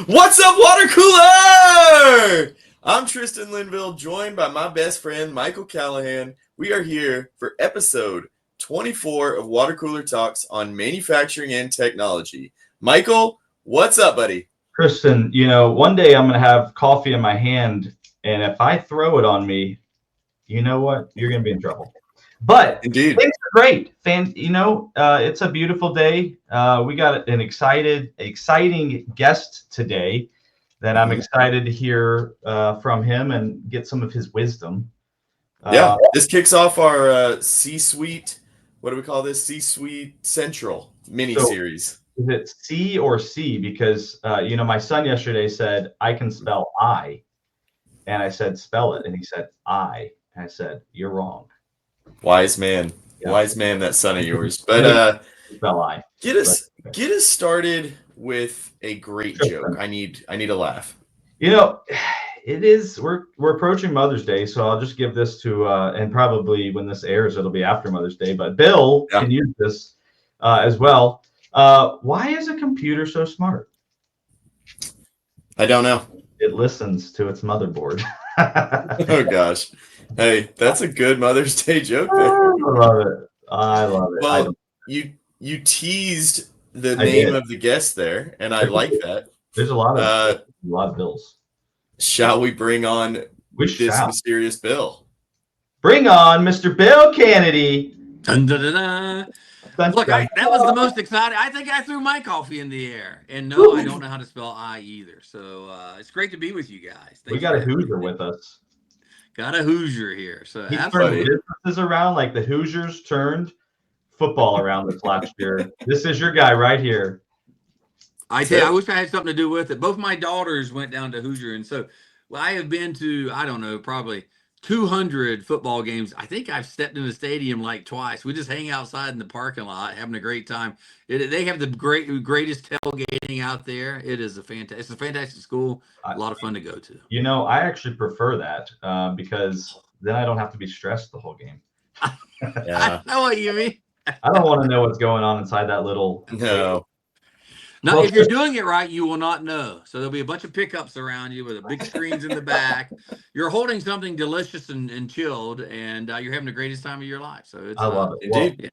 What's up, water cooler? I'm Tristan Linville, joined by my best friend, Michael Callahan. We are here for episode 24 of Water Cooler Talks on manufacturing and technology. Michael, what's up, buddy? Tristan, one day I'm going to have coffee in my hand, and if I throw it on me, you know what? You're going to be in trouble. But Indeed. things are great. It's a beautiful day. We got an exciting guest today that I'm excited to hear from him and get some of his wisdom. This kicks off our C-Suite, what do we call this? C-Suite Central mini-series. Is it C or C? Because, my son yesterday said, I can spell I. And I said, spell it. And he said, I. And I said, you're wrong. Wise man. Yeah. Wise man, that son of yours. But spell I. Get us started with a great joke. I need a laugh. It is, we're approaching Mother's Day, so I'll just give this to, and probably when this airs, it'll be after Mother's Day, but Bill can use this as well. Why is a computer so smart? I don't know. It listens to its motherboard. Oh gosh. Hey, that's a good Mother's Day joke there. I love it. Well, you teased the name of the guest there, and I like that. There's a lot of Bills. Shall we bring on this mysterious Bill? Bring on Mr. Bill Canady. Dun, dun, dun, dun. Look, that was the most exciting. I think I threw my coffee in the air. And no, I don't know how to spell I either. So it's great to be with you guys. We got a Hoosier with us. Got a Hoosier here. So he turned businesses around like the Hoosiers turned football around this last year. This is your guy right here. I tell you, I wish I had something to do with it. Both my daughters went down to Hoosier. And so I have been to, I don't know, probably 200 football games. I think I've stepped in the stadium like twice. We just hang outside in the parking lot, having a great time. They have the greatest tailgating out there. It's a fantastic school. A lot of fun to go to. I actually prefer that because then I don't have to be stressed the whole game. I know what you mean. I don't want to know what's going on inside that little. No. No, if you're doing it right, you will not know. So there'll be a bunch of pickups around you with a big screens in the back. You're holding something delicious and chilled, and you're having the greatest time of your life. So I love it. Indeed. Well,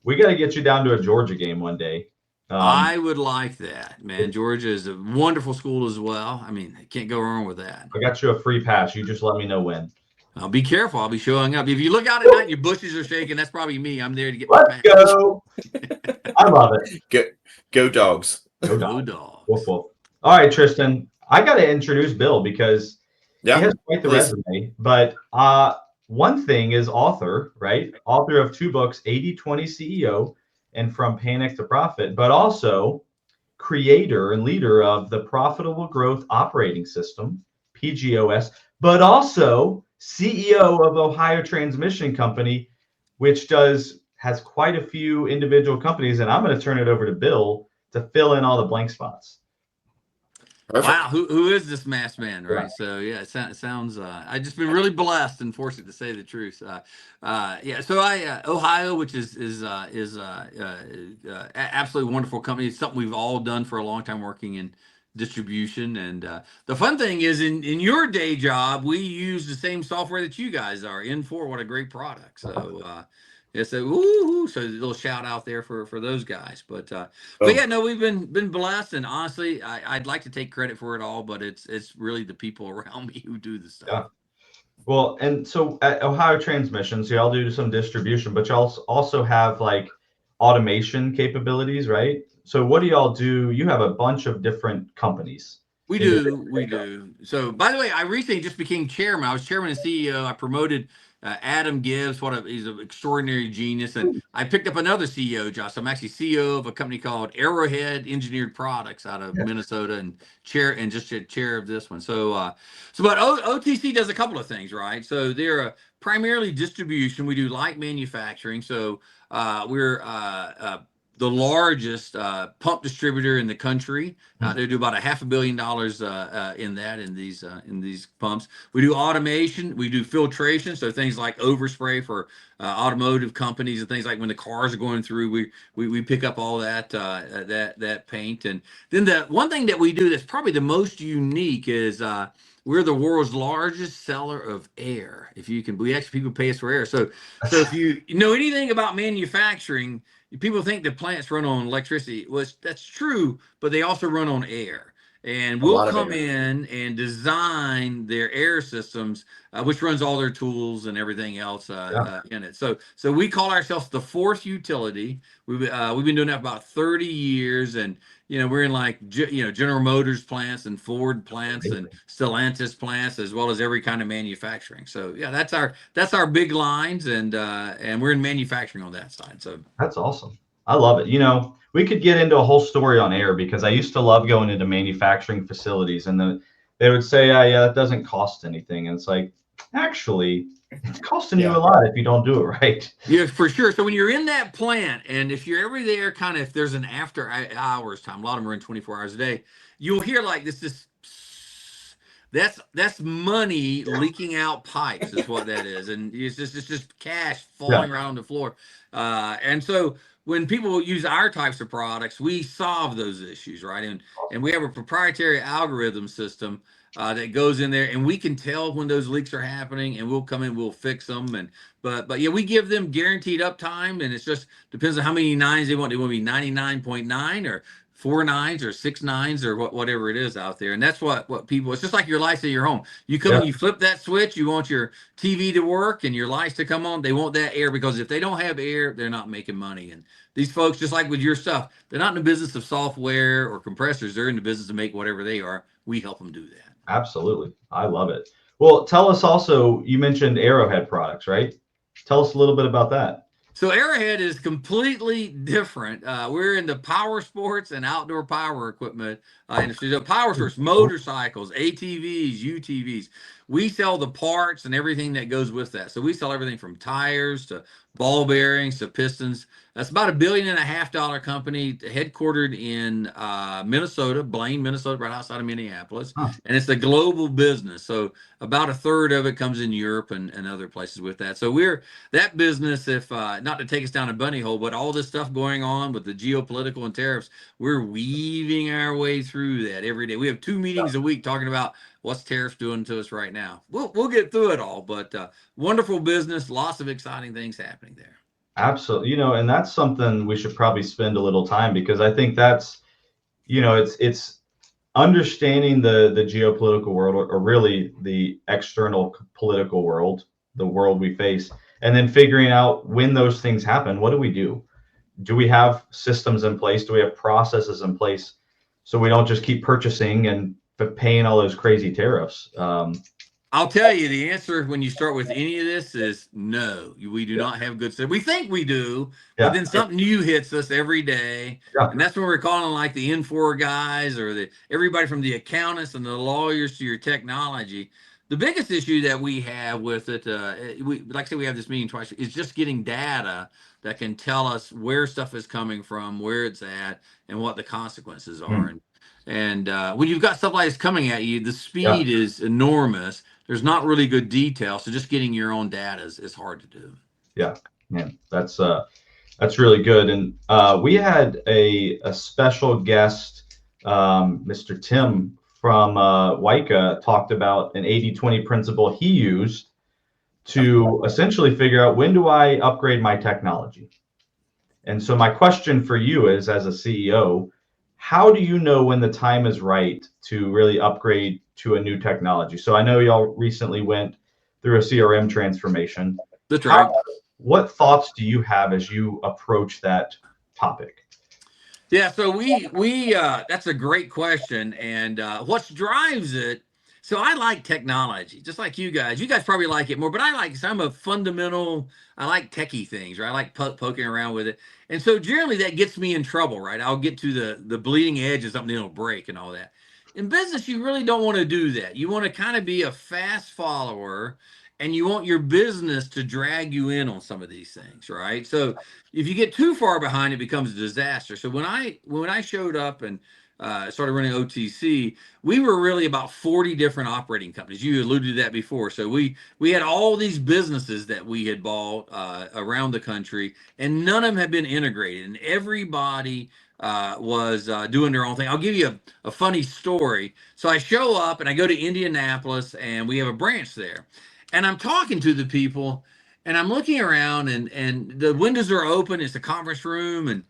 we got to get you down to a Georgia game one day. I would like that, man. Georgia is a wonderful school as well. I mean, can't go wrong with that. I got you a free pass. You just let me know when. I'll be careful. I'll be showing up. If you look out at night and your bushes are shaking, that's probably me. I'm there to get my pass. Let's go. I love it. Go dogs. Go dogs. Woof, woof. All right, Tristan. I got to introduce Bill because he has quite the resume. But one thing is author, right? Author of 2 books, 80/20 CEO and From Panic to Profit, but also creator and leader of the Profitable Growth Operating System, PGOS, but also CEO of Ohio Transmission Company, which has quite a few individual companies. And I'm going to turn it over to Bill to fill in all the blank spots. Perfect. Wow, who is this masked man, right? So yeah, it sounds. I've just been really blessed and fortunate to say the truth. So Ohio, which is absolutely wonderful company. It's something we've all done for a long time, working in distribution. And the fun thing is, in your day job, we use the same software that you guys are. N4, what a great product. So. So a little shout out there for those guys, but yeah, no, we've been blessed, and honestly, I'd like to take credit for it all, but it's really the people around me who do the stuff. Yeah. Well, and so at Ohio Transmission, so y'all do some distribution, but y'all also have like automation capabilities, right? So what do y'all do? You have a bunch of different companies. We do. So by the way, I recently just became chairman. I was chairman and CEO. I promoted Adam Gibbs. He's an extraordinary genius. And I picked up another CEO job. So I'm actually CEO of a company called Arrowhead Engineered Products out of Minnesota, and chair of this one. But OTC does a couple of things, right? So they're primarily distribution. We do light manufacturing. So we're the largest pump distributor in the country. They do about $500 million in these pumps. We do automation. We do filtration. So things like overspray for automotive companies and things like when the cars are going through, we pick up all that paint. And then the one thing that we do that's probably the most unique is we're the world's largest seller of air. If you can, we actually people pay us for air. So if you know anything about manufacturing, people think the plants run on electricity. Well, that's true, but they also run on air. And we'll come in and design their air systems, which runs all their tools and everything else in it. So we call ourselves the fourth utility. We've been doing that for about 30 years, and we're in like General Motors plants and Ford plants and Stellantis plants, as well as every kind of manufacturing. So yeah, that's our big lines, and we're in manufacturing on that side. So that's awesome. I love it. We could get into a whole story on air because I used to love going into manufacturing facilities, and they would say, yeah, that doesn't cost anything. And it's like, actually, it's costing you a lot if you don't do it right. Yeah, for sure. So when you're in that plant, and if you're ever there, kind of if there's an after hours time, a lot of them are in 24 hours a day, you'll hear like this. That's money leaking out pipes, is what that is, and it's just cash falling right on the floor. And so when people use our types of products, we solve those issues, right? And we have a proprietary algorithm system that goes in there, and we can tell when those leaks are happening, and we'll come in, we'll fix them. But yeah, we give them guaranteed uptime, and it's just depends on how many nines they want. They want to be 99.9 or 4 nines or 6 nines or whatever it is out there. And that's what people, it's just like your lights in your home. You come and you flip that switch, you want your TV to work and your lights to come on. They want that air, because if they don't have air, they're not making money. And these folks, just like with your stuff, they're not in the business of software or compressors. They're in the business to make whatever they are. We help them do that. Absolutely. I love it. Well, tell us also, you mentioned Arrowhead products, right? Tell us a little bit about that. So Arrowhead is completely different. We're in the power sports and outdoor power equipment industry. So power sports, motorcycles, ATVs, UTVs. We sell the parts and everything that goes with that. So we sell everything from tires to ball bearings to pistons. That's about $1.5 billion company, headquartered in Minnesota, Blaine, Minnesota, right outside of Minneapolis. And it's a global business. So about a third of it comes in Europe and other places with that. So we're that business, if not to take us down a bunny hole, but all this stuff going on with the geopolitical and tariffs, we're weaving our way through that every day. We have 2 meetings a week talking about what's tariffs doing to us right now. We'll get through it all, but wonderful business, lots of exciting things happening there. Absolutely. And that's something we should probably spend a little time, because I think that's, it's understanding the geopolitical world, or really the external political world, the world we face, and then figuring out when those things happen, what do we do? Do we have systems in place? Do we have processes in place so we don't just keep purchasing and paying all those crazy tariffs? I'll tell you, the answer when you start with any of this is no. We do not have good stuff. We think we do, but then something new hits us every day. And that's when we're calling like the N4 guys, or everybody from the accountants and the lawyers to your technology. The biggest issue that we have with it, like I said, we have this meeting twice, is just getting data that can tell us where stuff is coming from, where it's at, and what the consequences are. And when you've got stuff like this coming at you, the speed is enormous. There's not really good detail, so just getting your own data is hard to do. Yeah, man, that's really good. And we had a special guest, Mr. Tim from WICA, talked about an 80-20 principle he used to essentially figure out, when do I upgrade my technology? And so my question for you is, as a CEO, how do you know when the time is right to really upgrade to a new technology? So I know y'all recently went through a CRM transformation. That's right. What thoughts do you have as you approach that topic? Yeah, so we that's a great question. And what drives it, so I like technology, just like you guys. You guys probably like it more, but I like some of fundamental, I like techie things, right? I like poking around with it. And so generally that gets me in trouble, right? I'll get to the bleeding edge of something that'll break and all that. In business, you really don't want to do that. You want to kind of be a fast follower and you want your business to drag you in on some of these things, right? So if you get too far behind, it becomes a disaster. So when I showed up and started running OTC, we were really about 40 different operating companies. You alluded to that before. So we had all these businesses that we had bought around the country, and none of them had been integrated, and everybody was doing their own thing. I'll give you a funny story. So I show up and I go to Indianapolis, and we have a branch there, and I'm talking to the people, and I'm looking around, and the windows are open. It's a conference room, and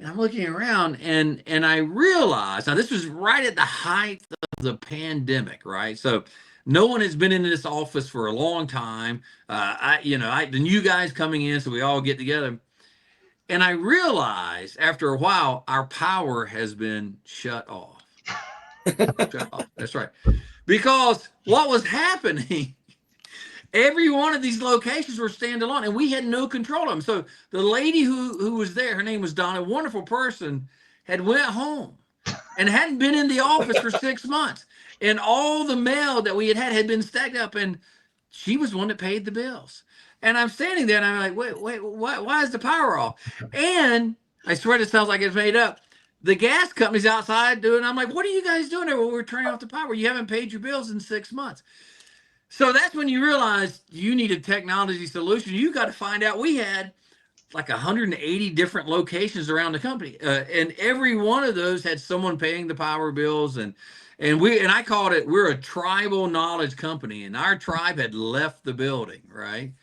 I'm looking around, and I realized, now this was right at the height of the pandemic, right? So no one has been in this office for a long time. The new guys coming in, so we all get together. And I realized after a while, our power has been shut off. Shut off. That's right. Because what was happening, every one of these locations were standalone, and we had no control of them. So the lady who was there, her name was Donna, a wonderful person, had went home and hadn't been in the office for 6 months. And all the mail that we had been stacked up, and she was the one that paid the bills. And I'm standing there, and I'm like, wait, why is the power off? And I swear this sounds like it's made up. The gas company's outside doing, I'm like, what are you guys doing there? Well, we're turning off the power. You haven't paid your bills in 6 months. So that's when you realize you need a technology solution. You got to find out. We had like 180 different locations around the company, and every one of those had someone paying the power bills, and I called it, we're a tribal knowledge company, and our tribe had left the building, right?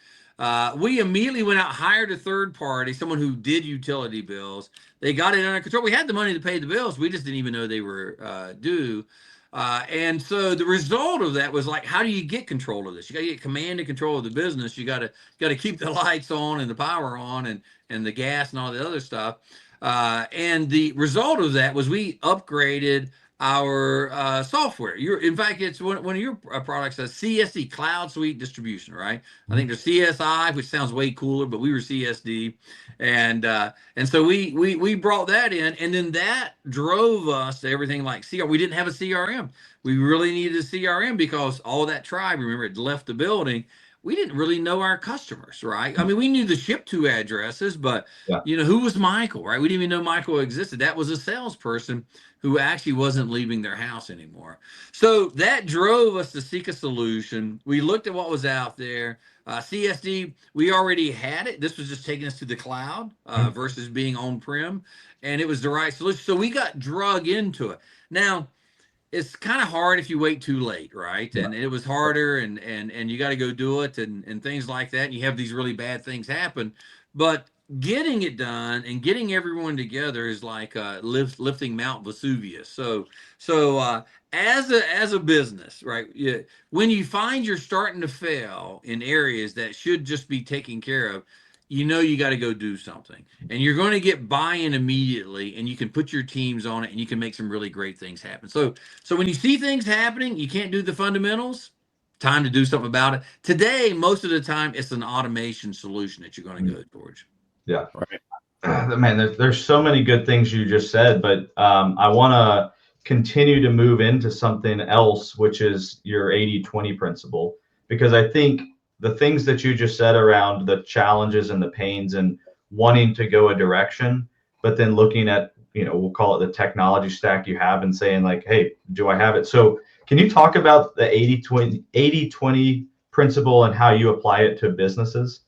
We immediately went out, hired a third party, someone who did utility bills. They got it under control. We had the money to pay the bills. We just didn't even know they were due. And so the result of that was like, how do you get control of this? You got to get command and control of the business. You got to keep the lights on and the power on and the gas and all the other stuff. And the result of that was we upgraded our software. In fact, it's one of your products, a CSD, Cloud Suite Distribution, right? I think there's CSI, which sounds way cooler, but we were CSD, and so we brought that in, and then that drove us to everything like CRM. We didn't have a CRM. We really needed a CRM because all that tribe, remember, had left the building. We didn't really know our customers, right? I mean, we knew the ship to addresses, but who was Michael, right? We didn't even know Michael existed. That was a salesperson who actually wasn't leaving their house anymore. So that drove us to seek a solution. We looked at what was out there. CSD, we already had it. This was just taking us to the cloud versus being on-prem, and it was the right solution. So we got drug into it. Now, it's kind of hard if you wait too late, right? And it was harder, and you got to go do it and things like that. And you have these really bad things happen, but getting it done and getting everyone together is like lifting Mount Vesuvius. So as a business, right? When you find you're starting to fail in areas that should just be taken care of, you got to go do something, and you're going to get buy-in immediately, and you can put your teams on it, and you can make some really great things happen. So when you see things happening, you can't do the fundamentals, time to do something about it. Today, most of the time, it's an automation solution that you're going to go towards. Yeah. Right. Man, there's so many good things you just said, but I want to continue to move into something else, which is your 80-20 principle, because I think the things that you just said around the challenges and the pains and wanting to go a direction, but then looking at, we'll call it the technology stack you have and saying like, hey, do I have it? So can you talk about the 80-20 principle and how you apply it to businesses?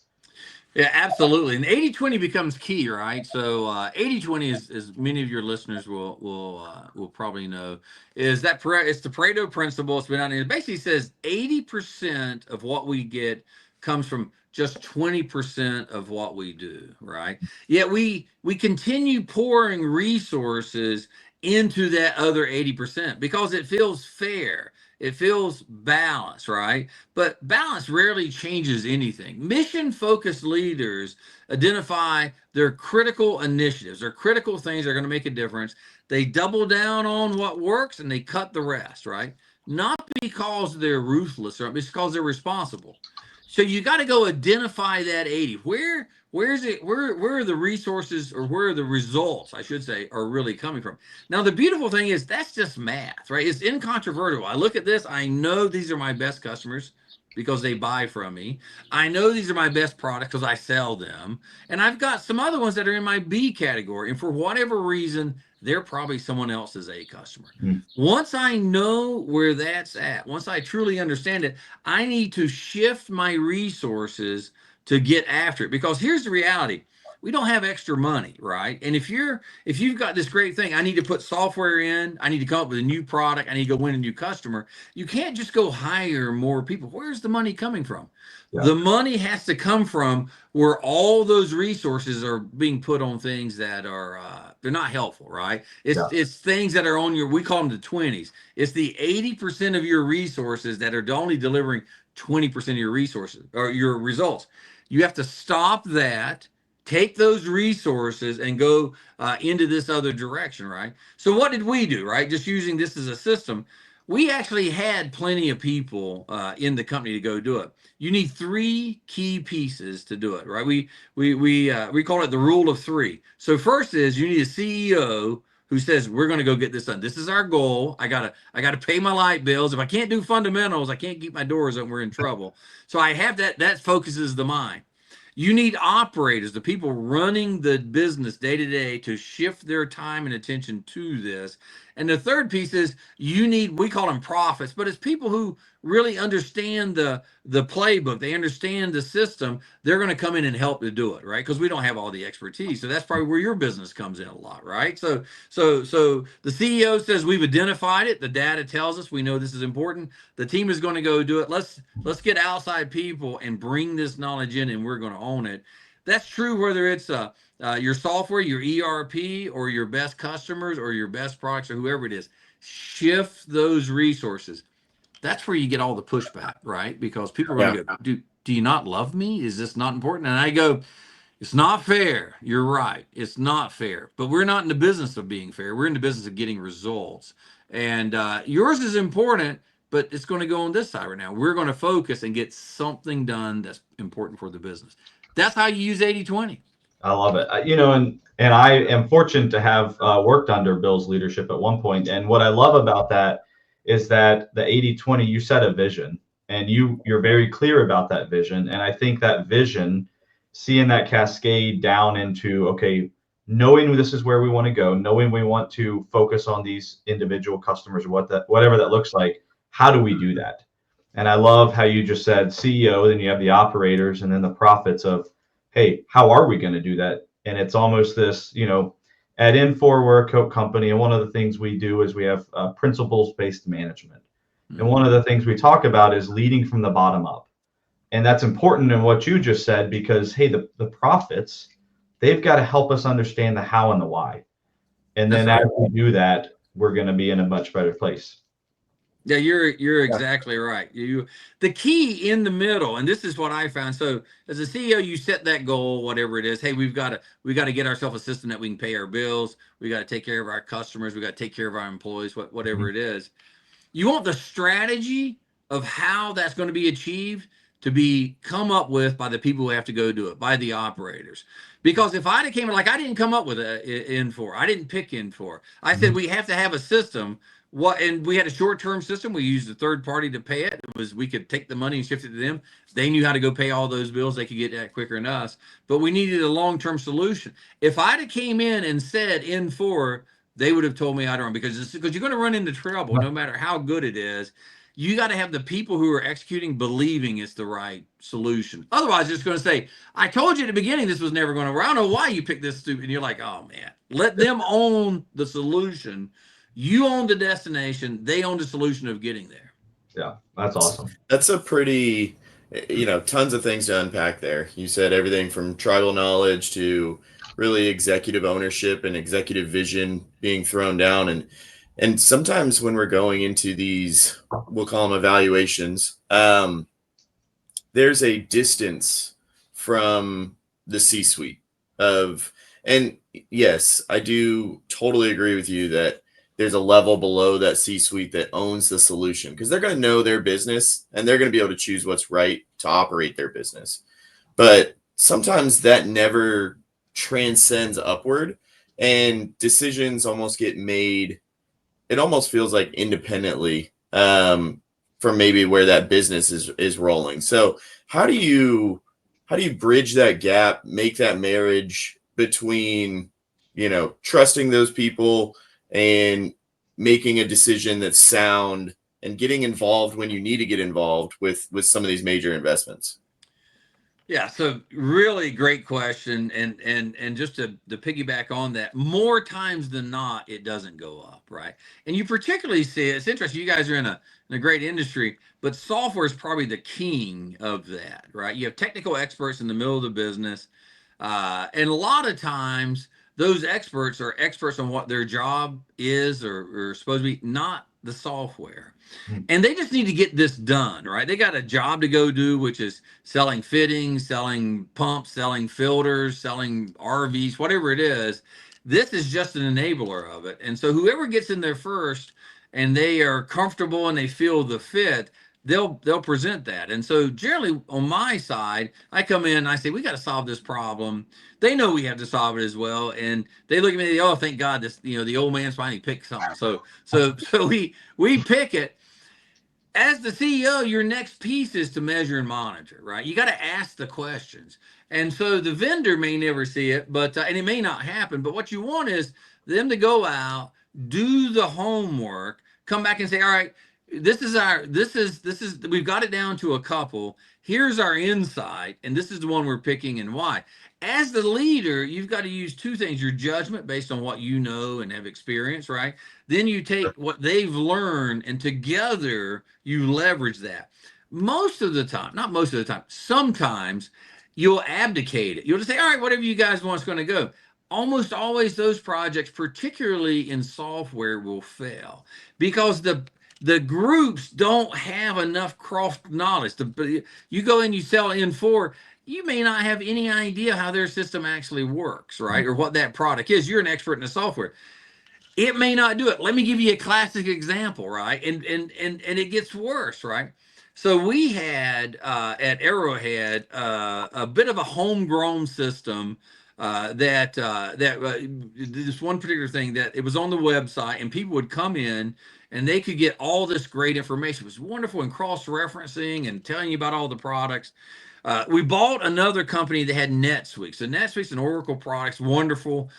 Yeah, absolutely. And 80-20 becomes key, right? So 80-20 is, as many of your listeners will probably know, is that it's the Pareto principle. It's been out there. It basically says 80% of what we get comes from just 20% of what we do, right? Yet we continue pouring resources into that other 80% because it feels fair. It feels balanced, right? But balance rarely changes anything. Mission-focused leaders identify their critical initiatives, their critical things that are going to make a difference. They double down on what works and they cut the rest, right? Not because they're ruthless, or because they're responsible. So you got to go identify that 80. Where is it? Where are the resources, or where are the results, I should say, are really coming from? Now, the beautiful thing is that's just math, right? It's incontrovertible. I look at this, I know these are my best customers. because they buy from me. I know these are my best products because I sell them. And I've got some other ones that are in my B category. And for whatever reason, they're probably someone else's A customer. Mm. Once I know where that's at, once I truly understand it, I need to shift my resources to get after it. Because here's the reality. We don't have extra money, right? And if you've got this great thing, I need to put software in, I need to come up with a new product, I need to go win a new customer. You can't just go hire more people. Where's the money coming from? Yeah. The money has to come from where all those resources are being put on things that are they're not helpful, right? It's things that are on we call them the 20s. It's the 80% of your resources that are only delivering 20% of your resources or your results. You have to stop that, take those resources and go into this other direction, right? So what did we do, right? Just using this as a system. We actually had plenty of people in the company to go do it. You need 3 key pieces to do it, right? We call it the rule of 3. So first is you need a CEO who says we're going to go get this done. This is our goal. I gotta pay my light bills. If I can't do fundamentals, I can't keep my doors open. We're in trouble. So I have that. That focuses the mind. You need operators, the people running the business day to day, to shift their time and attention to this. And the third piece is you need, we call them prophets, but it's people who really understand the playbook. They understand the system. They're going to come in and help to do it, right? Because we don't have all the expertise. So that's probably where your business comes in a lot, right? So the CEO says we've identified it. The data tells us we know this is important. The team is going to go do it. Let's get outside people and bring this knowledge in, and we're going to own it. That's true whether it's your software, your ERP, or your best customers, or your best products, or whoever it is. Shift those resources. That's where you get all the pushback, right? Because people are going to go, do you not love me? Is this not important? And I go, it's not fair. You're right. It's not fair. But we're not in the business of being fair. We're in the business of getting results. And yours is important, but it's going to go on this side right now. We're going to focus and get something done that's important for the business. That's how you use 80/20. I love it. And I am fortunate to have worked under Bill's leadership at one point. And what I love about that is that the 80/20, you set a vision, and you're very clear about that vision. And I think that vision, seeing that cascade down into, okay, knowing this is where we want to go, knowing we want to focus on these individual customers, or whatever that looks like, how do we do that? And I love how you just said CEO, then you have the operators, and then the profits of, hey, how are we going to do that? And it's almost this, at Infor, we're a Coke company, and one of the things we do is we have principles-based management. Mm-hmm. And one of the things we talk about is leading from the bottom up. And that's important in what you just said, because, hey, the profits, they've got to help us understand the how and the why. And then as we do that, we're going to be in a much better place. Yeah, you're exactly right. The key in the middle, and this is what I found. So as a CEO, you set that goal, whatever it is. Hey, we got to get ourselves a system that we can pay our bills. We got to take care of our customers. We got to take care of our employees. Whatever mm-hmm. it is, you want the strategy of how that's going to be achieved to be come up with by the people who have to go do it, by the operators. Because if I came, like, I didn't come up with Infor, I didn't pick Infor. I mm-hmm. said we have to have a system. And we had a short-term system. We used a third party to pay it. We could take the money and shift it to them. They knew how to go pay all those bills. They could get that quicker than us. But we needed a long-term solution. If I'd have came in and said Infor, they would have told me I don't, because you're going to run into trouble no matter how good it is. You got to have the people who are executing believing it's the right solution. Otherwise, it's going to say, I told you at the beginning this was never going to work. I don't know why you picked this stupid. And you're like, oh, man, let them own the solution. You own the destination. They own the solution of getting there. Yeah, that's awesome. That's a pretty, tons of things to unpack there. You said everything from tribal knowledge to really executive ownership and executive vision being thrown down. And sometimes when we're going into these, we'll call them evaluations, there's a distance from the C-suite and yes, I do totally agree with you that there's a level below that C-suite that owns the solution, because they're going to know their business and they're going to be able to choose what's right to operate their business. But sometimes that never transcends upward, and decisions almost get made. It almost feels like independently. from maybe where that business is rolling. So how do you bridge that gap, make that marriage between, trusting those people and making a decision that's sound and getting involved when you need to get involved with some of these major investments? Yeah, so really great question, and just to piggyback on that, more times than not, it doesn't go up, right? And you particularly see it. It's interesting. You guys are in a great industry, but software is probably the king of that, right? You have technical experts in the middle of the business, and a lot of times those experts are experts on what their job is or supposed to be, not the software. And they just need to get this done, right? They got a job to go do, which is selling fittings, selling pumps, selling filters, selling RVs, whatever it is. This is just an enabler of it. And so whoever gets in there first and they are comfortable and they feel the fit, they'll present that. And so generally on my side, I come in and I say, we got to solve this problem. They know we have to solve it as well. And they look at me, oh, thank God this, the old man's finally picked something. So we pick it. As the CEO, your next piece is to measure and monitor, right? You got to ask the questions. And so the vendor may never see it, but and it may not happen. But what you want is them to go out, do the homework, come back and say, all right, this is we've got it down to a couple. Here's our insight, and this is the one we're picking and why. As the leader, you've got to use two things: your judgment based on what you know and have experience, right? Then you take what they've learned and together you leverage that. Most of the time, not most of the time, sometimes you'll abdicate it. You'll just say, all right, whatever you guys want is going to go. Almost always those projects, particularly in software, will fail because the groups don't have enough cross knowledge. You go in, you sell N4, you may not have any idea how their system actually works, right? Or what that product is. You're an expert in the software. It may not do it. Let me give you a classic example, right? And it gets worse, right? So we had at Arrowhead a bit of a homegrown system that this one particular thing that it was on the website, and people would come in and they could get all this great information. It was wonderful, and cross-referencing and telling you about all the products. We bought another company that had NetSuite. So NetSuite's an Oracle products, wonderful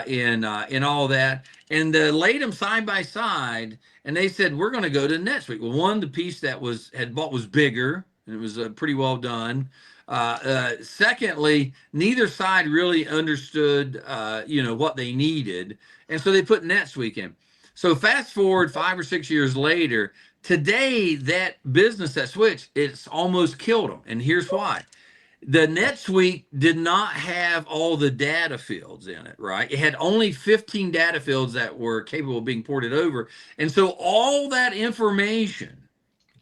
in all that. And laid them side by side, and they said, we're going to go to NetSuite. Well, one, the piece that had bought was bigger, and it was pretty well done. Secondly, neither side really understood, what they needed, and so they put NetSuite in. So fast forward 5 or 6 years later, today that business that switched, it's almost killed them, and here's why. The NetSuite did not have all the data fields in it, right? It had only 15 data fields that were capable of being ported over. And so all that information,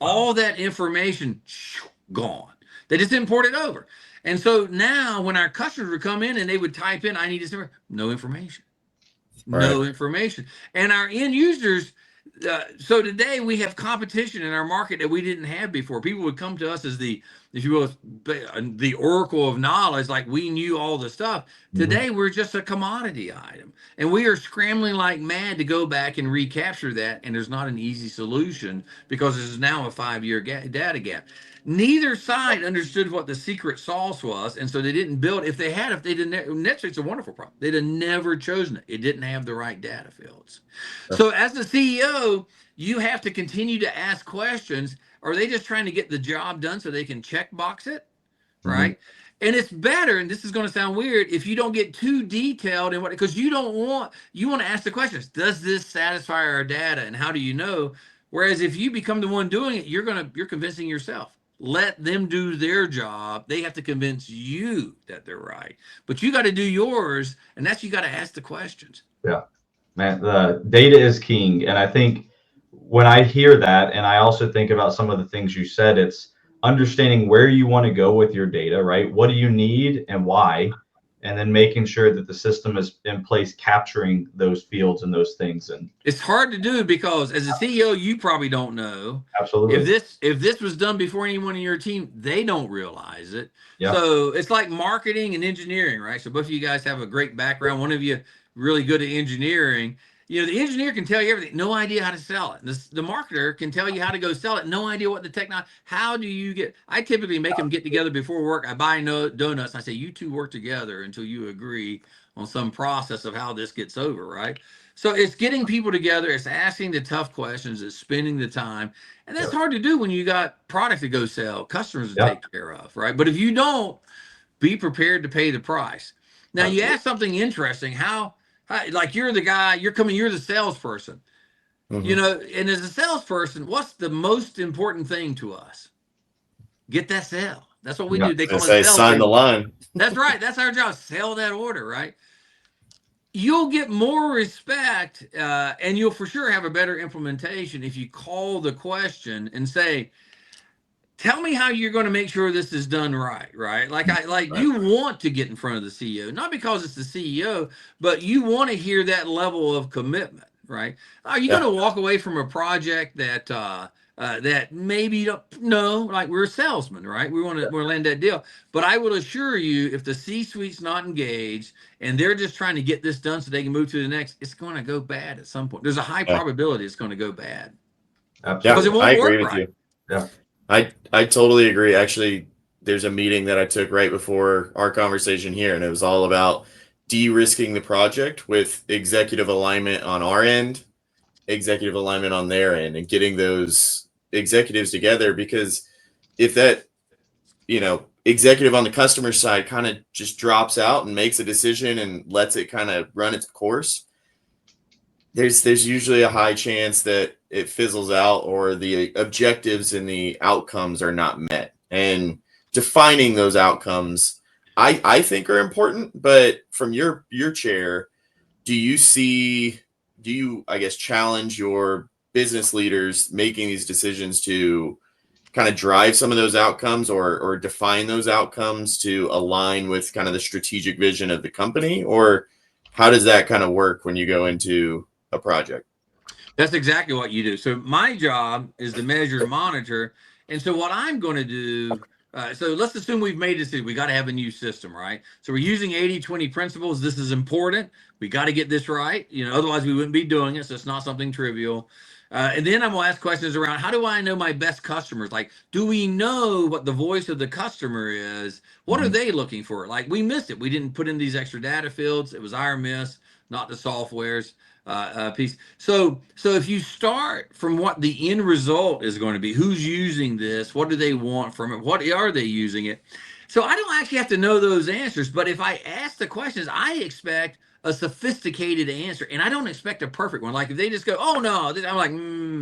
gone. They just didn't port it over. And so now when our customers would come in and they would type in, I need this, no information. No information. And our end users, so today we have competition in our market that we didn't have before. People would come to us as the, if you will, the oracle of knowledge, like we knew all the stuff. Today we're just a commodity item, and we are scrambling like mad to go back and recapture that. And there's not an easy solution because there's now a 5-year data gap. Neither side understood what the secret sauce was, and so they didn't build. If they didn't. NetSuite's a wonderful problem. They'd have never chosen it. It didn't have the right data fields. So as the CEO, you have to continue to ask questions. Are they just trying to get the job done so they can check box it, right? And it's better, and this is going to sound weird, if you don't get too detailed in because you want to ask the questions. Does this satisfy our data, and how do you know? Whereas if you become the one doing it, you're convincing yourself. Let them do their job. They have to convince you that they're right. But you got to do yours, and that's you got to ask the questions. Yeah, man, the data is king. And I think when I hear that, and I also think about some of the things you said, it's understanding where you want to go with your data, right? What do you need and why? And then making sure that the system is in place, capturing those fields and those things. And it's hard to do because as a CEO, you probably don't know. Absolutely. If this was done before anyone in your team, they don't realize it. Yeah. So it's like marketing and engineering, right? So both of you guys have a great background. One of you really good at engineering. You know, the engineer can tell you everything, no idea how to sell it. The marketer can tell you how to go sell it, no idea what the technology. How do you get? I typically make them get together before work. I buy donuts. I say, you two work together until you agree on some process of how this gets over, right? So it's getting people together. It's asking the tough questions. It's spending the time, and that's hard to do when you got product to go sell, customers to take care of, right? But if you don't, be prepared to pay the price. Now, you asked something interesting. How like you're the guy, you're the salesperson, you know, and as a salesperson, what's the most important thing to us? Get that sale. That's what we do. They call it sign the line. That's right. That's our job. Sell that order, right? You'll get more respect, and you'll for sure have a better implementation if you call the question and say, tell me how you're going to make sure this is done right, right? You want to get in front of the CEO, not because it's the CEO, but you want to hear that level of commitment, right? Are you going to walk away from a project that that maybe you don't know? Like, we're a salesman, right? We want to land that deal. But I will assure you, if the C-suite's not engaged and they're just trying to get this done so they can move to the next, it's going to go bad at some point. There's a high probability it's going to go bad. Absolutely. Because it won't I agree work with right. you. Yeah. I totally agree. Actually, there's a meeting that I took right before our conversation here, and it was all about de-risking the project with executive alignment on our end, executive alignment on their end, and getting those executives together. Because if that, you know, executive on the customer side kind of just drops out and makes a decision and lets it kind of run its course, there's usually a high chance that it fizzles out or the objectives and the outcomes are not met. And defining those outcomes, I think are important. But from your chair, do you I guess challenge your business leaders making these decisions to kind of drive some of those outcomes or define those outcomes to align with kind of the strategic vision of the company? Or how does that kind of work when you go into a project? That's exactly what you do. So my job is to measure and monitor. And so what I'm going to do, so let's assume we've made a decision. We got to have a new system, right? So we're using 80-20 principles. This is important. We got to get this right. You know, otherwise we wouldn't be doing it. So it's not something trivial. And then I'm going to ask questions around, how do I know my best customers? Like, do we know what the voice of the customer is? What are they looking for? Like, we missed it. We didn't put in these extra data fields. It was our miss, not the software's piece. So if you start from what the end result is going to be, who's using this, what do they want from it, what are they using it? So I don't actually have to know those answers, but if I ask the questions, I expect a sophisticated answer, and I don't expect a perfect one. Like if they just go, "Oh no," I'm like,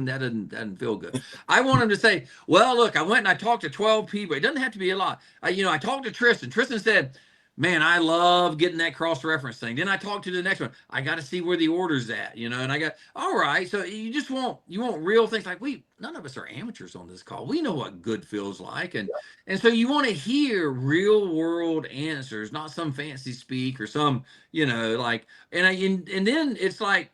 "That doesn't feel good." I want them to say, "Well, look, I went and I talked to 12 people. It doesn't have to be a lot. I talked to Tristin. Tristin said, man, I love getting that cross-reference thing. Then I talk to the next one. I got to see where the order's at, and I got, all right. So you want real things. Like none of us are amateurs on this call. We know what good feels like. And so you want to hear real world answers, not some fancy speak or some, and then it's like,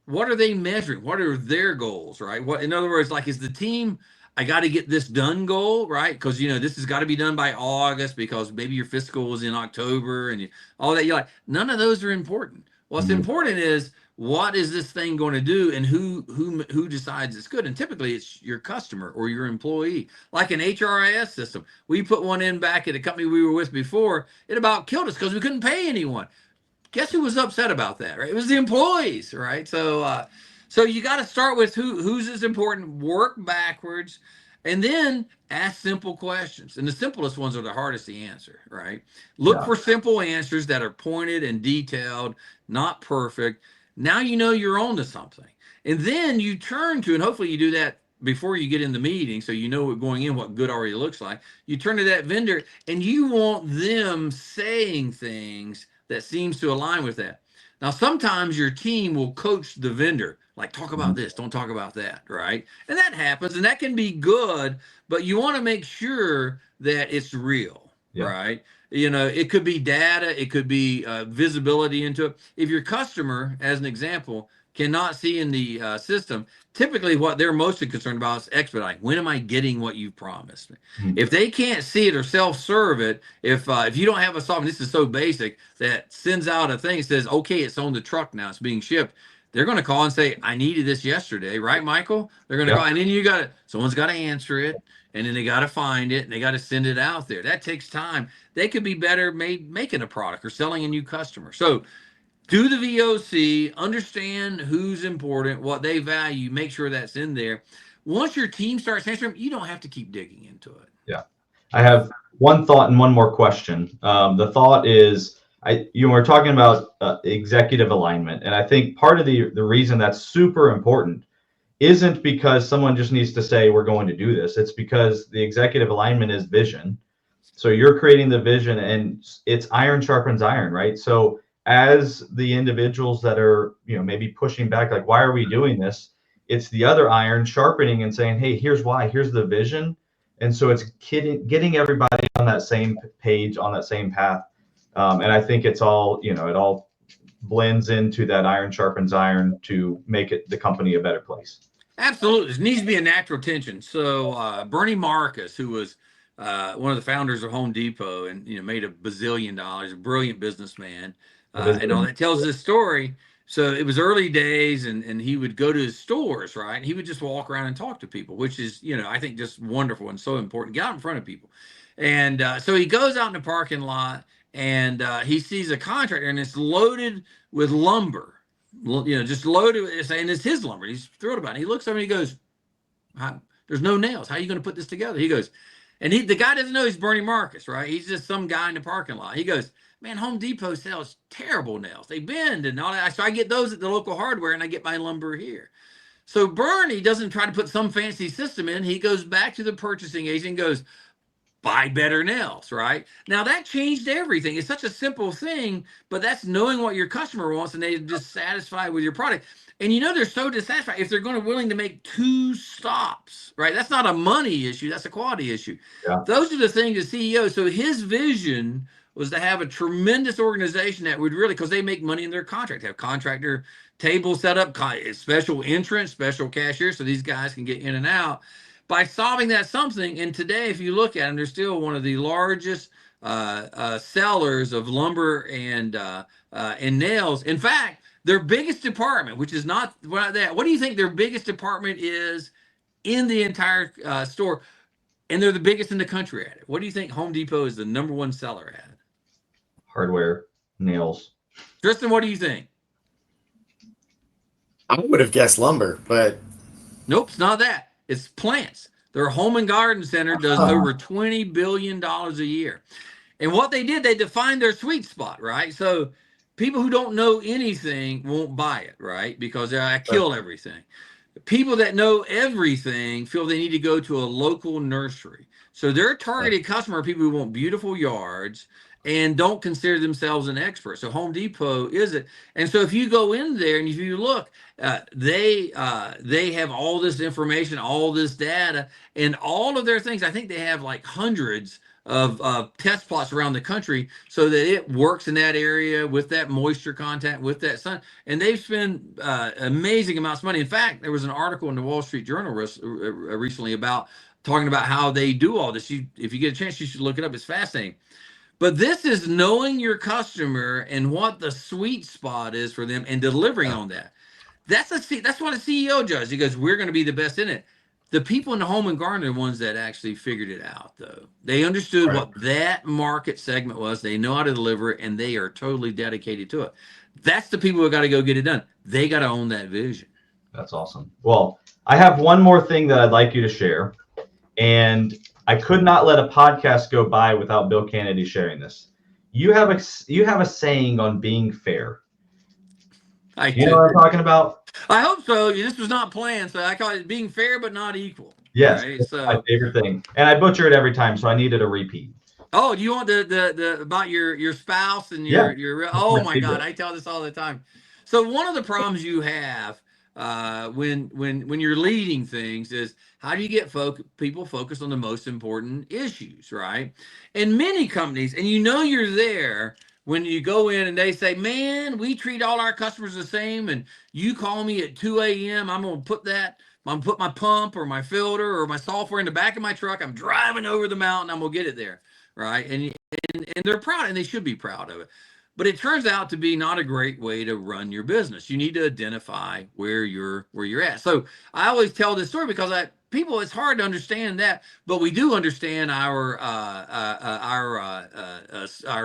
what are they measuring? What are their goals, right? In other words, like, is the team, I got to get this done goal, right? Because, this has got to be done by August because maybe your fiscal is in October and all that. You're like, none of those are important. What's important is, what is this thing going to do, and who decides it's good? And typically it's your customer or your employee. Like an HRIS system. We put one in back at a company we were with before. It about killed us because we couldn't pay anyone. Guess who was upset about that, right? It was the employees, right? So you got to start with who's as important, work backwards, and then ask simple questions. And the simplest ones are the hardest to answer, right? Look for simple answers that are pointed and detailed, not perfect. Now you know you're on to something. And then you turn to, and hopefully you do that before you get in the meeting, so you know going in what good already looks like. You turn to that vendor and you want them saying things that seems to align with that. Now, sometimes your team will coach the vendor, like, talk about this, don't talk about that, right? And that happens, and that can be good, but you want to make sure that it's real, right? It could be data, it could be visibility into it. If your customer, as an example, cannot see in the system, typically what they're mostly concerned about is expedite. When am I getting what you promised me? If they can't see it or self-serve it, if you don't have a software, this is so basic, that sends out a thing that says, okay, it's on the truck now, it's being shipped. they're going to call and say, I needed this yesterday, right, Michael? They're going to call, and then someone's got to answer it, and then they got to find it, and they got to send it out there. That takes time. They could be better making a product or selling a new customer. So do the VOC, understand who's important, what they value, make sure that's in there. Once your team starts answering, you don't have to keep digging into it. Yeah. I have one thought and one more question. The thought is, we're talking about executive alignment, and I think part of the reason that's super important isn't because someone just needs to say we're going to do this. It's because the executive alignment is vision. So you're creating the vision, and it's iron sharpens iron, right? So as the individuals that are, maybe pushing back, like, why are we doing this? It's the other iron sharpening and saying, hey, here's why, here's the vision. And so it's getting everybody on that same page, on that same path. And I think it's all, it all blends into that iron sharpens iron to make the company a better place. Absolutely. There needs to be a natural tension. So Bernie Marcus, who was one of the founders of Home Depot and made $1 bazillion, a brilliant businessman, and all that, tells this story. So it was early days, and he would go to his stores, right? And he would just walk around and talk to people, which is, I think just wonderful and so important. Get out in front of people. And so he goes out in the parking lot, and he sees a contractor, and it's loaded with lumber. Just loaded, and it's his lumber. He's thrilled about it. He looks up and he goes, there's no nails. How are you going to put this together? He goes, and the guy doesn't know he's Bernie Marcus, right? He's just some guy in the parking lot. He goes, man, Home Depot sells terrible nails. They bend and all that. So I get those at the local hardware, and I get my lumber here. So Bernie doesn't try to put some fancy system in. He goes back to the purchasing agent and goes, buy better nails, right? Now that changed everything. It's such a simple thing, but that's knowing what your customer wants, and they're dissatisfied with your product. And they're so dissatisfied if they're willing to make 2 stops, right? That's not a money issue, that's a quality issue. Yeah. Those are the things the CEO. So his vision was to have a tremendous organization that would really, because they make money in their contract, have contractor tables set up, special entrance, special cashier, so these guys can get in and out. By solving that something, and today, if you look at them, they're still one of the largest sellers of lumber and nails. In fact, their biggest department, which is not that. What do you think their biggest department is in the entire store? And they're the biggest in the country at it. What do you think Home Depot is the #1 seller at? Hardware, nails. Tristin, what do you think? I would have guessed lumber, but nope, it's not that. It's plants. Their home and garden center does over $20 billion a year. And what they did, they defined their sweet spot, right? So people who don't know anything won't buy it, right? Because I kill everything. People that know everything feel they need to go to a local nursery. So their targeted customer are people who want beautiful yards and don't consider themselves an expert. So Home Depot is it. And so if you go in there and if you look, they have all this information, all this data, and all of their things. I think they have like hundreds of test plots around the country so that it works in that area with that moisture content, with that sun. And they've spent amazing amounts of money. In fact, there was an article in the Wall Street Journal recently about talking about how they do all this. If you get a chance, you should look it up. It's fascinating. But this is knowing your customer and what the sweet spot is for them and delivering on that. That's what a CEO does. He goes, we're going to be the best in it. The people in the home and garden are the ones that actually figured it out, though. They understood what that market segment was. They know how to deliver it, and they are totally dedicated to it. That's the people who got to go get it done. They got to own that vision. That's awesome. Well, I have one more thing that I'd like you to share. And I could not let a podcast go by without Bill Canady sharing this. You have a saying on being fair. You know what I'm talking about? I hope so. This was not planned, so I call it being fair but not equal. Yes, right? That's my favorite thing, and I butcher it every time, so I needed a repeat. Oh, do you want the about your spouse and your oh my God, I tell this all the time. So one of the problems you have when you're leading things is how do you get people focused on the most important issues, right? And many companies, and you're there when you go in and they say, man, we treat all our customers the same, and you call me at 2 a.m., I'm going to put my pump or my filter or my software in the back of my truck. I'm driving over the mountain. I'm going to get it there, right? And they're proud, and they should be proud of it. But it turns out to be not a great way to run your business. You need to identify where you're at. So I always tell this story because people, it's hard to understand that, but we do understand our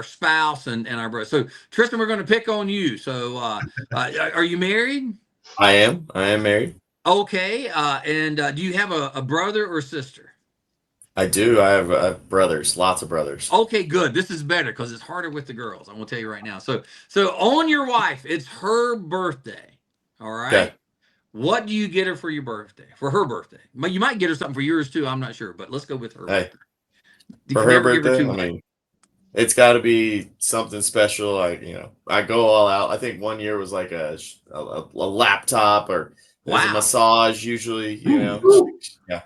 spouse and our brother. So Tristin, we're going to pick on you. So are you married? I am married. Okay. And do you have a brother or sister? I do. I have brothers, lots of brothers. Okay, good. This is better because it's harder with the girls. I'm gonna tell you right now. So on your wife, it's her birthday. All right. Okay. What do you get her for your birthday? For her birthday? You might get her something for yours too. I'm not sure, but let's go with her. Hey, You for can her never give her birthday, too I much. mean, it's got to be something special. I go all out. I think one year was like a laptop, or there's a Wow. massage usually. Yeah.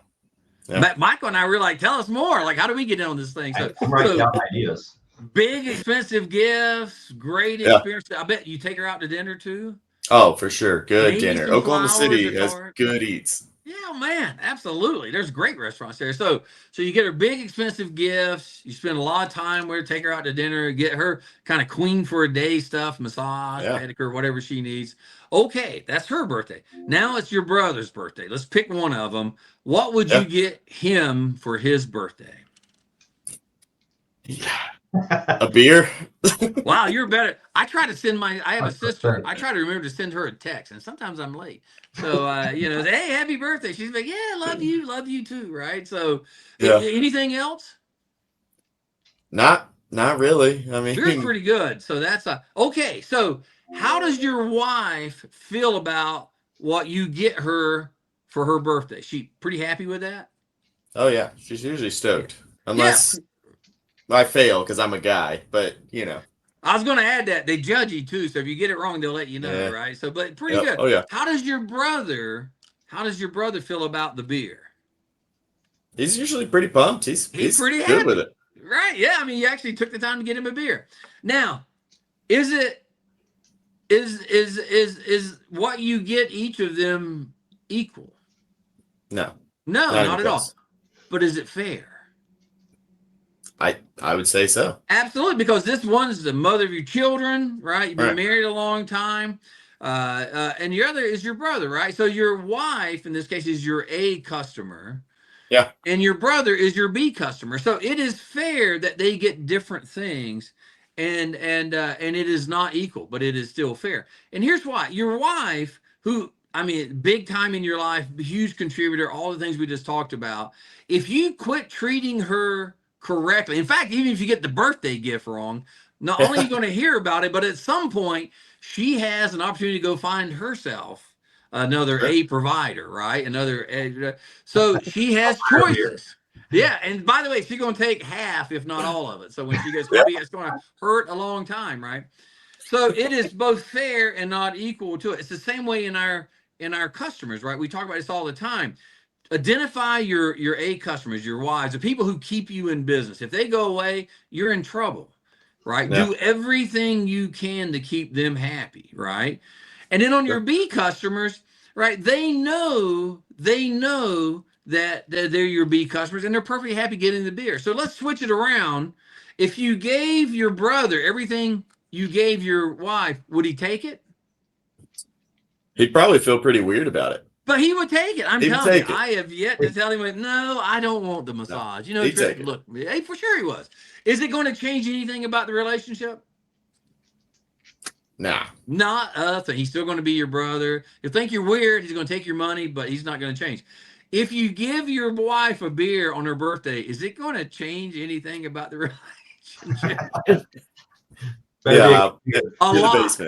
Michael and I were like, tell us more. Like, how do we get in on this thing? So I'm writing down ideas. big, expensive gifts, great experience. I bet you take her out to dinner too. Oh, for sure. Good Maybe dinner. some Oklahoma flowers City or has cards. good eats. Yeah, man, absolutely. There's great restaurants there. So you get her big, expensive gifts. You spend a lot of time with her, take her out to dinner, get her kind of queen for a day stuff, massage, pedicure, whatever she needs. Okay, that's her birthday. Now it's your brother's birthday. Let's pick one of them. What would you get him for his birthday? A beer. Wow, you're better. I have a sister. I try to remember to send her a text, and sometimes I'm late. So, hey, happy birthday. She's like, yeah, love you too, right? So, anything else? Not really. I mean, Beer's pretty good. So that's okay. So, how does your wife feel about what you get her for her birthday? She pretty happy with that? Oh yeah, she's usually stoked, unless I fail because I'm a guy. But I was going to add that they judge you too. So if you get it wrong, they'll let you know, right? So, but pretty good. Oh yeah. How does your brother feel about the beer? He's usually pretty pumped. He's pretty good happy with it. Right. Yeah. I mean, you actually took the time to get him a beer. Now, is what you get each of them equal? No, not at all. But is it fair? I would say so. Absolutely, because this one's the mother of your children, right? You've been married a long time. And the other is your brother, right? So your wife, in this case, is your A customer. Yeah. And your brother is your B customer. So it is fair that they get different things, and it is not equal, but it is still fair. And here's why. Your wife, who, I mean, big time in your life, huge contributor, all the things we just talked about. If you quit treating her correctly, in fact, even if you get the birthday gift wrong, not only are you going to hear about it, but at some point she has an opportunity to go find herself another A provider, right? So she has choices. Yeah, and by the way, she's going to take half, if not all of it. So when she gets home, it's going to hurt a long time, right? So it is both fair and not equal to it. It's the same way in our customers, right? We talk about this all the time. Identify your A customers, your wives, the people who keep you in business. If they go away, you're in trouble, right? Yeah. Do everything you can to keep them happy, right? And then on your B customers, right? They know that they're your B customers, and they're perfectly happy getting the beer. So let's switch it around. If you gave your brother everything you gave your wife, would he take it? He'd probably feel pretty weird about it. But he would take it. I'm telling you, I have yet to tell him, no, I don't want the massage. No, look, hey, for sure he was. Is it going to change anything about the relationship? Nah. Not a thing. He's still going to be your brother. You'll think you're weird. He's going to take your money, but he's not going to change. If you give your wife a beer on her birthday, is it going to change anything about the relationship? Yeah, a lot.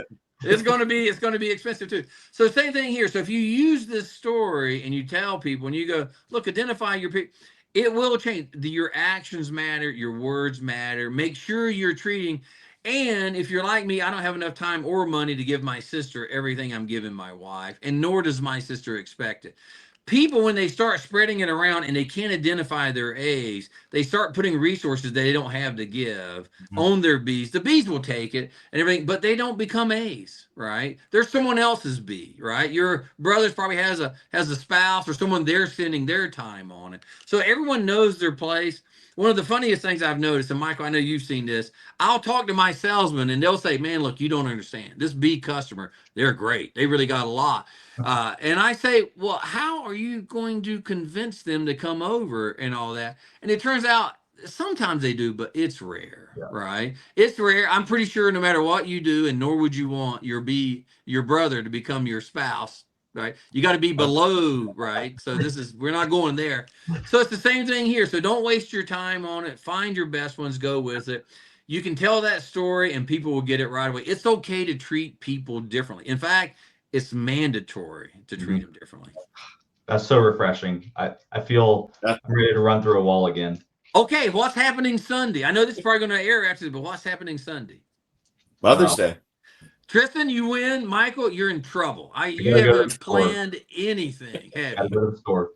It's going to be expensive too. So same thing here. So if you use this story and you tell people and you go, look, identify your people, it will change. Your actions matter. Your words matter. Make sure you're treating. And if you're like me, I don't have enough time or money to give my sister everything I'm giving my wife, and nor does my sister expect it. People, when they start spreading it around and they can't identify their A's, they start putting resources that they don't have to give on their B's. The B's will take it and everything, but they don't become A's, right? There's someone else's B, right? Your brother's probably has a spouse or someone they're spending their time on it. So everyone knows their place. one of the funniest things I've noticed, and Michael, I know you've seen this, I'll talk to my salesman and they'll say, man, look, you don't understand. This B customer, they're great. They really got a lot. And I say, well, how are you going to convince them to come over and all that? And it turns out sometimes they do, but it's rare, right? It's rare. I'm pretty sure no matter what you do, and nor would you want your brother to become your spouse, right? You got to be below, right? So we're not going there. So it's the same thing here. So don't waste your time on it. Find your best ones, go with it. You can tell that story and people will get it right away. It's okay to treat people differently. In fact, it's mandatory to treat them differently. That's so refreshing. I feel I'm ready to run through a wall again. Okay, what's happening Sunday? I know this is probably going to air after this, but what's happening Sunday? Mother's Day. Tristin, you win. Michael, you're in trouble. You haven't planned anything, have you? Go to the store.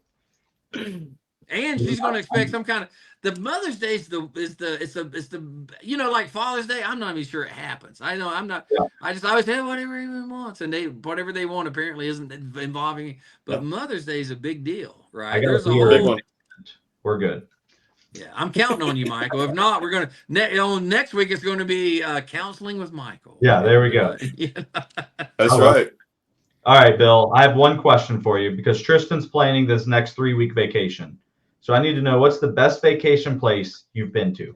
And she's going to expect some kind of the Mother's Day is the you know, like Father's Day. I'm not even sure it happens. I know I'm not. Yeah. I always say whatever he wants, and whatever they want apparently isn't involving me. But Mother's Day is a big deal, right? There's a whole big one. We're good. Yeah, I'm counting on you, Michael. If not, we're gonna next week. It's going to be counseling with Michael. Yeah, there we go. That's right. All right, Bill. I have one question for you because Tristan's planning this next 3-week vacation. So I need to know, what's the best vacation place you've been to?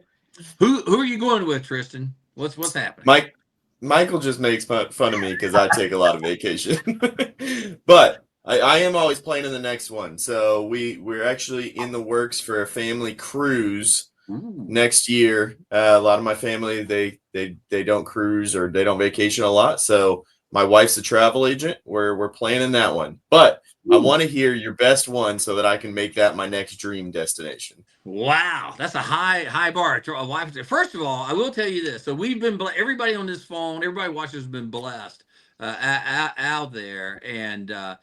Who are you going with, Tristin? What's happening? Michael just makes fun of me because I take a lot of vacation, but I am always planning the next one. So we're actually in the works for a family cruise next year. A lot of my family they don't cruise or they don't vacation a lot. So my wife's a travel agent. We're planning that one, but I want to hear your best one so that I can make that my next dream destination. Wow, that's a high bar. First of all, I will tell you this. So we've been everybody on this phone, everybody watching has been blessed out there, and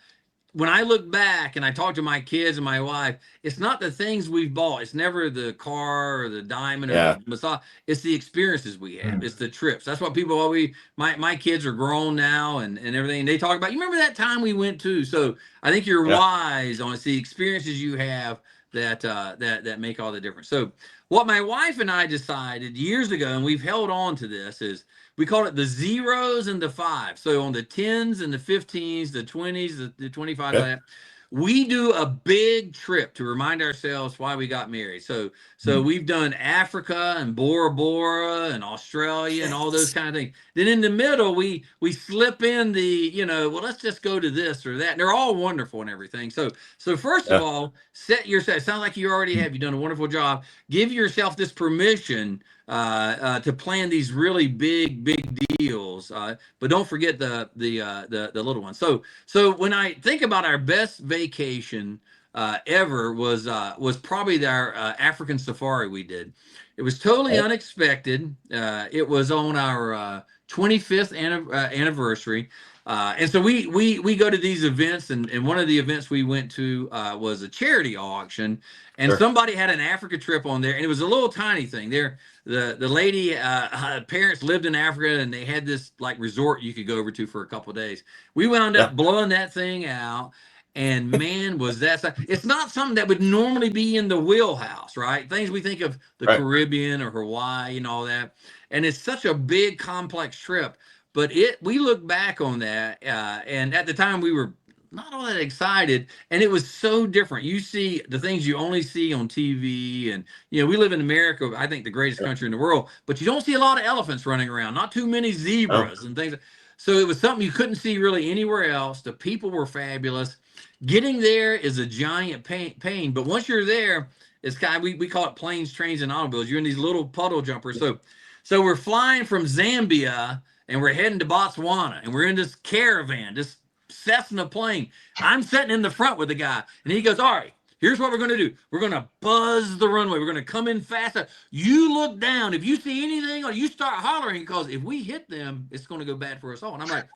when I look back and I talk to my kids and my wife, it's not the things we've bought. It's never the car or the diamond or the massage. It's the experiences we have. It's the trips. That's what people always, my kids are grown now and everything. And they talk about, you remember that time we went to? So I think you're wise on it's the experiences you have that make all the difference. So what my wife and I decided years ago, and we've held on to this, is we call it the zeros and the fives. So on the 10s and the 15s, the 20s, the 25s, we do a big trip to remind ourselves why we got married. So we've done Africa and Bora Bora and Australia and all those kind of things. Then in the middle, we slip in the, well, let's just go to this or that. And they're all wonderful and everything. So first of all, set yourself, sounds like you already have, you've done a wonderful job. Give yourself this permission to plan these really big deals, but don't forget the little ones. So when I think about our best vacation ever was probably our African safari we did. It was totally unexpected. It was on our 25th anniversary. And so we go to these events, and one of the events we went to was a charity auction, and somebody had an Africa trip on there, and it was a little tiny thing. The lady parents lived in Africa, and they had this like resort you could go over to for a couple of days. We wound up blowing that thing out, and man, was that it's not something that would normally be in the wheelhouse, right? Things we think of the Caribbean or Hawaii and all that, and it's such a big complex trip. But we look back on that, and at the time we were not all that excited, and it was so different. You see the things you only see on TV, and we live in America, I think the greatest country in the world, but you don't see a lot of elephants running around, not too many zebras and things. So it was something you couldn't see really anywhere else. The people were fabulous. Getting there is a giant pain, but once you're there, it's kind of, we call it planes, trains, and automobiles. You're in these little puddle jumpers. So we're flying from Zambia, and we're heading to Botswana, and we're in this caravan, this Cessna plane. I'm sitting in the front with the guy, and he goes, all right, here's what we're going to do. We're going to buzz the runway. We're going to come in fast. You look down. If you see anything, or you start hollering, because if we hit them, it's going to go bad for us all. And I'm like,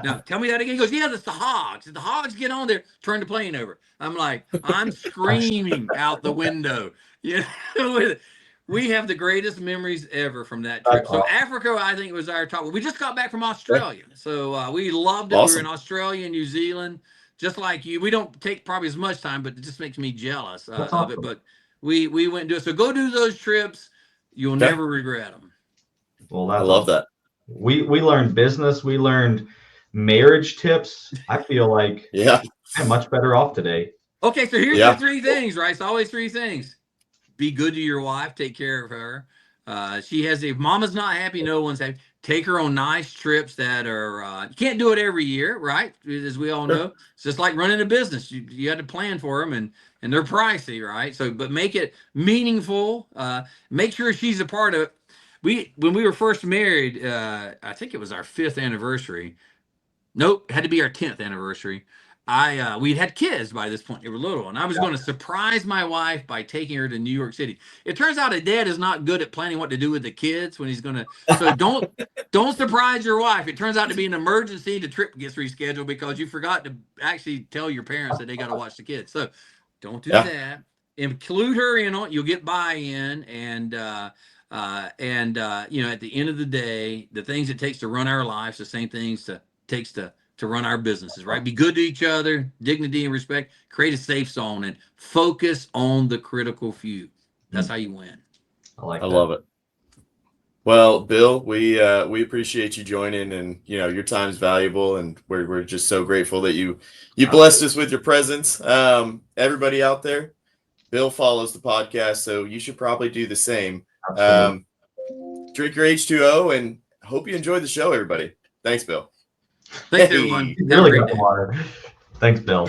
now, tell me that again. He goes, yeah, that's the hogs. If the hogs get on there, turn the plane over. I'm like, I'm screaming out the window. We have the greatest memories ever from that trip. So Africa, I think, was our top. We just got back from Australia. So we loved it. Awesome. We were in Australia and New Zealand, just like you. We don't take probably as much time, but it just makes me jealous of it. But we went and do it. So go do those trips. You'll never regret them. Well, I that's love awesome. that. We learned business. We learned marriage tips. I feel like I'm much better off today. Okay, so here's the 3 things, right? It's always 3 things. Be good to your wife. Take care of her. She has, if mama's not happy, no one's happy. Take her on nice trips that are, you can't do it every year, right? As we all know, it's just like running a business. You had to plan for them, and they're pricey, right? So, but make it meaningful. Make sure she's a part of it. When we were first married, I think it was our 5th anniversary. Nope, it had to be our 10th anniversary. We'd had kids by this point. They were little, and I was going to surprise my wife by taking her to New York City. It turns out a dad is not good at planning what to do with the kids when he's going to. So don't surprise your wife. It turns out to be an emergency. The trip gets rescheduled because you forgot to actually tell your parents that they got to watch the kids. So don't do that. Include her in on. You'll get buy-in, and you know, at the end of the day, the things it takes to run our lives, the same things takes to run our businesses, right? Be good to each other, dignity and respect, create a safe zone, and focus on the critical few. That's how you win. I love it. Well, Bill, we appreciate you joining, and you know, your time's valuable, and we're just so grateful that you blessed us with your presence. Everybody out there, Bill follows the podcast, so you should probably do the same. Drink your H2O, and hope you enjoyed the show, everybody. Thanks, Bill. Thanks, everyone. Really good water. Thanks, Bill.